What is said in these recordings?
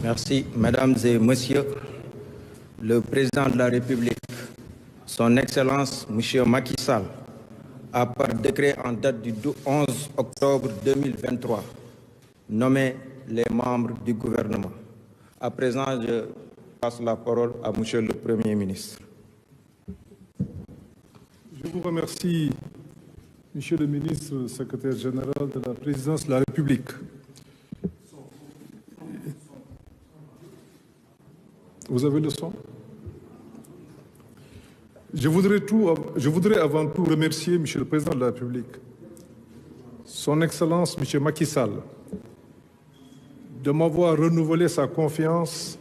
Merci, Mesdames et Messieurs. Le Président de la République, Son Excellence M. Macky Sall, a par décret en date du 11 octobre 2023 nommé les membres du gouvernement. À présent, je passe la parole à M. le Premier ministre. Je vous remercie, Monsieur le ministre, secrétaire général de la Présidence de la République. Vous avez le son? Je voudrais avant tout remercier Monsieur le Président de la République, Son Excellence M. Macky Sall, de m'avoir renouvelé sa confiance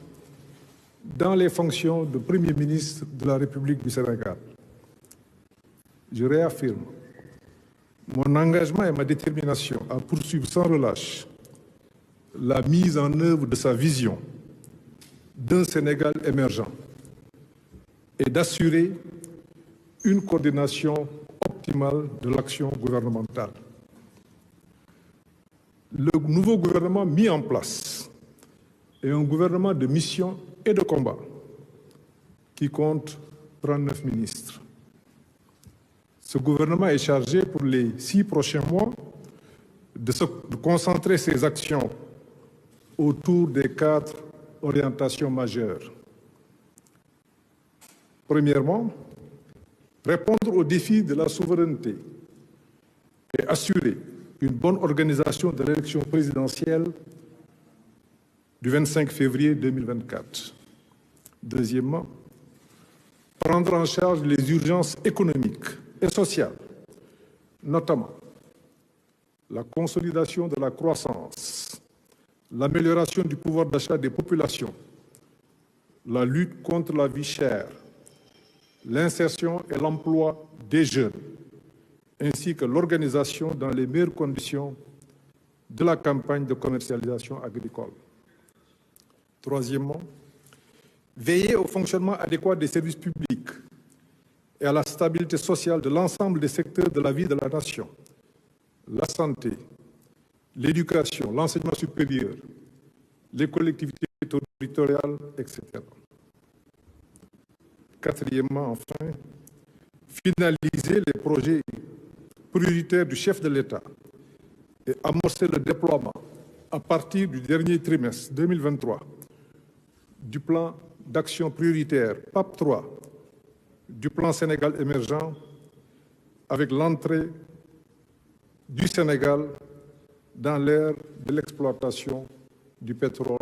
dans les fonctions de Premier ministre de la République du Sénégal. Je réaffirme mon engagement et ma détermination à poursuivre sans relâche la mise en œuvre de sa vision d'un Sénégal émergent et d'assurer une coordination optimale de l'action gouvernementale. Le nouveau gouvernement mis en place est un gouvernement de mission et de combat qui compte 39 ministres. Ce gouvernement est chargé pour les 6 prochains mois de concentrer ses actions autour des 4 orientations majeures. Premièrement, répondre aux défis de la souveraineté et assurer une bonne organisation de l'élection présidentielle du 25 février 2024. Deuxièmement, prendre en charge les urgences économiques et sociales, notamment la consolidation de la croissance, l'amélioration du pouvoir d'achat des populations, la lutte contre la vie chère, l'insertion et l'emploi des jeunes, ainsi que l'organisation dans les meilleures conditions de la campagne de commercialisation agricole. Troisièmement, veiller au fonctionnement adéquat des services publics et à la stabilité sociale de l'ensemble des secteurs de la vie de la nation, la santé, l'éducation, l'enseignement supérieur, les collectivités territoriales, etc. Quatrièmement, enfin, finaliser les projets prioritaires du chef de l'État et amorcer le déploiement à partir du dernier trimestre 2023 du plan d'action prioritaire PAP 3, du plan Sénégal émergent, avec l'entrée du Sénégal dans l'ère de l'exploitation du pétrole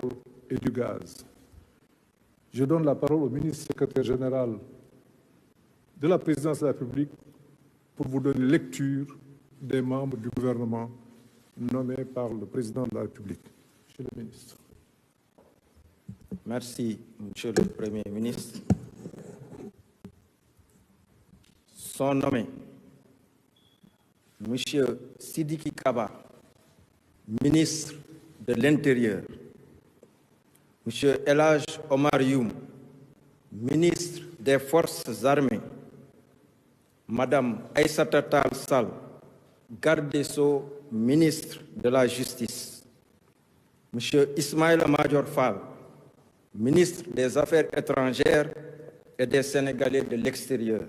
et du gaz. Je donne la parole au ministre secrétaire général de la Présidence de la République pour vous donner lecture des membres du gouvernement nommés par le Président de la République. Monsieur le ministre. Merci, Monsieur le Premier ministre. Sont nommés Monsieur Sidiki Kaba, ministre de l'Intérieur, Monsieur El Hadj Omar Youm, ministre des Forces armées, Madame Aïssata Tall Sall, garde des Sceaux, ministre de la Justice, Monsieur Ismaïla Madior Fall, ministre des Affaires étrangères et des Sénégalais de l'extérieur,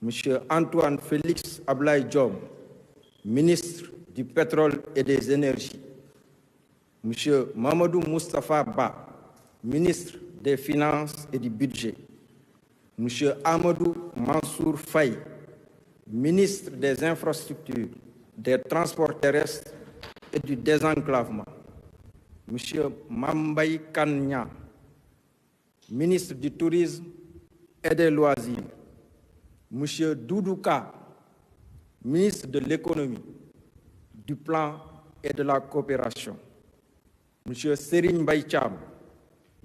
Monsieur Antoine Félix Ablaye Diome, ministre du Pétrole et des Énergies, Monsieur Mamadou Moustapha Ba, ministre des Finances et du Budget, Monsieur Amadou Mansour Faye, ministre des Infrastructures, des Transports terrestres et du Désenclavement, Monsieur Mambay Kanya, ministre du Tourisme et des Loisirs, Monsieur Doudouka, ministre de l'Économie, du Plan et de la Coopération, Monsieur Serigne Mbaye Thiam,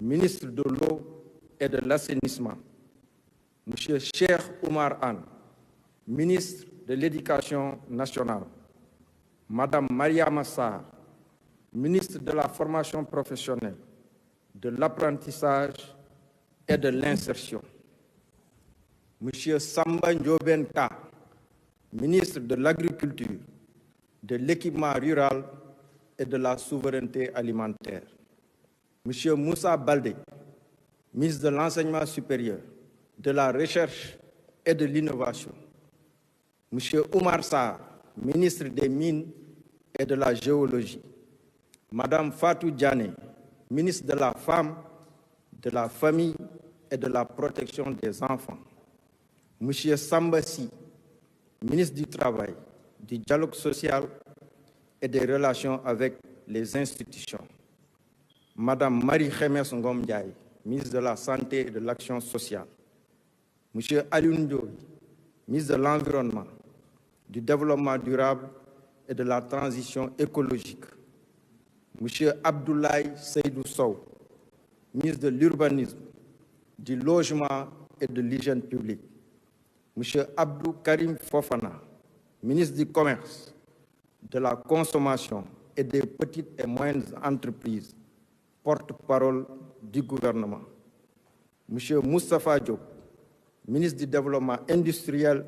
ministre de l'Eau et de l'Assainissement, Monsieur Cheikh Oumar Anne, ministre de l'Éducation nationale, Madame Mariama Sarr, ministre de la Formation professionnelle, de l'Apprentissage et de l'Insertion, Monsieur Samba Ndiobène Ka, ministre de l'Agriculture, de l'Équipement rural et de la Souveraineté alimentaire, M. Moussa Baldé, ministre de l'Enseignement supérieur, de la Recherche et de l'Innovation. M. Oumar Sarr, ministre des Mines et de la Géologie. Madame Fatou Diané, ministre de la Femme, de la Famille et de la Protection des enfants. M. Samba Sy, ministre du Travail, du Dialogue social et des relations avec les institutions. Madame Marie-Khemesse Ngom Ndiaye, ministre de la Santé et de l'Action sociale. M. Alioune Ndoye, ministre de l'Environnement, du Développement durable et de la Transition écologique. M. Abdoulaye Seydou Sow, ministre de l'Urbanisme, du Logement et de l'Hygiène publique. M. Abdou Karim Fofana, ministre du Commerce, de la Consommation et des petites et moyennes entreprises, porte-parole du gouvernement. M. Moustapha Diop, ministre du Développement industriel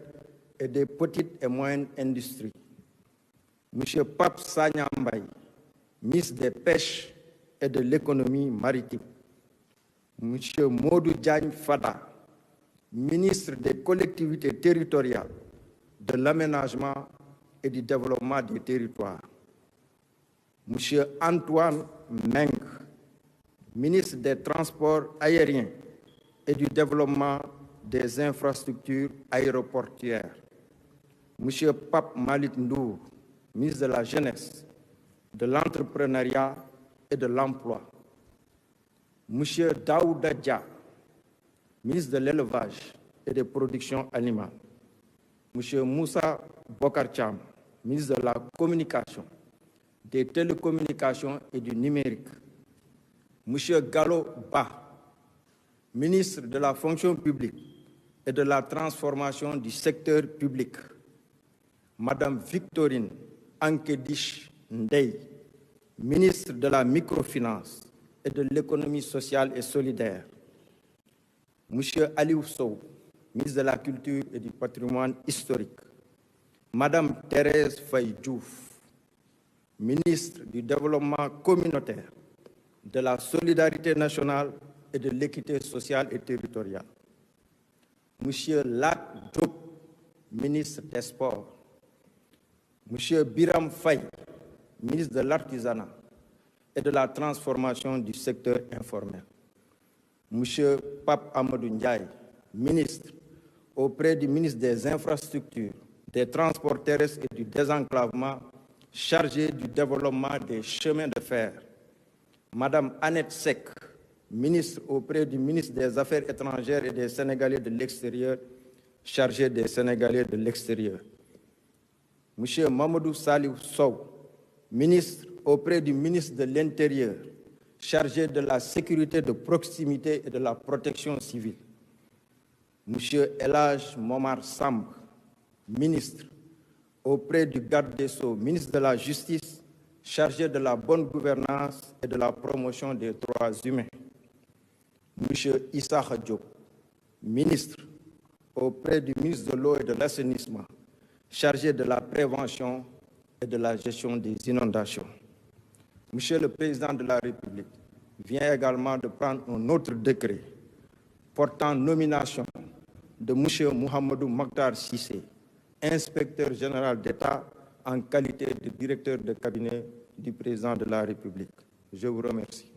et des petites et moyennes industries. M. Pape Sagna Mbaye, ministre des Pêches et de l'économie maritime. M. Modou Diagne Fada, ministre des collectivités territoriales, de l'aménagement et du développement des territoires. M. Antoine Meng, ministre des Transports aériens et du développement des infrastructures aéroportuaires. M. Pape Malik Ndour, ministre de la Jeunesse, de l'Entrepreneuriat et de l'Emploi. M. Daouda Dia, ministre de l'Élevage et des Productions animales. M. Moussa Bokarcham, ministre de la Communication, des Télécommunications et du Numérique. M. Gallo Ba, ministre de la Fonction publique et de la Transformation du secteur public. Madame Victorine Ankédiche Ndeye, ministre de la Microfinance et de l'économie sociale et solidaire. M. Aliou Sow, ministre de la Culture et du Patrimoine historique. Madame Thérèse Faye Diouf, ministre du Développement communautaire, de la solidarité nationale et de l'équité sociale et territoriale. M. Lat Diop, ministre des Sports. M. Biram Faye, ministre de l'Artisanat et de la transformation du secteur informel. M. Pape Amadou Ndiaye, ministre auprès du ministre des Infrastructures, des Transports terrestres et du désenclavement, chargé du développement des chemins de fer. Madame Annette Seck, ministre auprès du ministre des Affaires étrangères et des Sénégalais de l'extérieur, chargé des Sénégalais de l'extérieur. M. Mamadou Salih Sow, ministre auprès du ministre de l'Intérieur, chargé de la sécurité de proximité et de la protection civile. M. Elhaj Momar Samb, ministre auprès du garde des Sceaux, ministre de la Justice, chargé de la bonne gouvernance et de la promotion des droits humains. M. Issa Diop, ministre auprès du ministre de l'Eau et de l'Assainissement, chargé de la prévention et de la gestion des inondations. Monsieur le Président de la République vient également de prendre un autre décret portant nomination de M. Mouhamadou Makhtar Cissé, inspecteur général d'État en qualité de directeur de cabinet du Président de la République. Je vous remercie.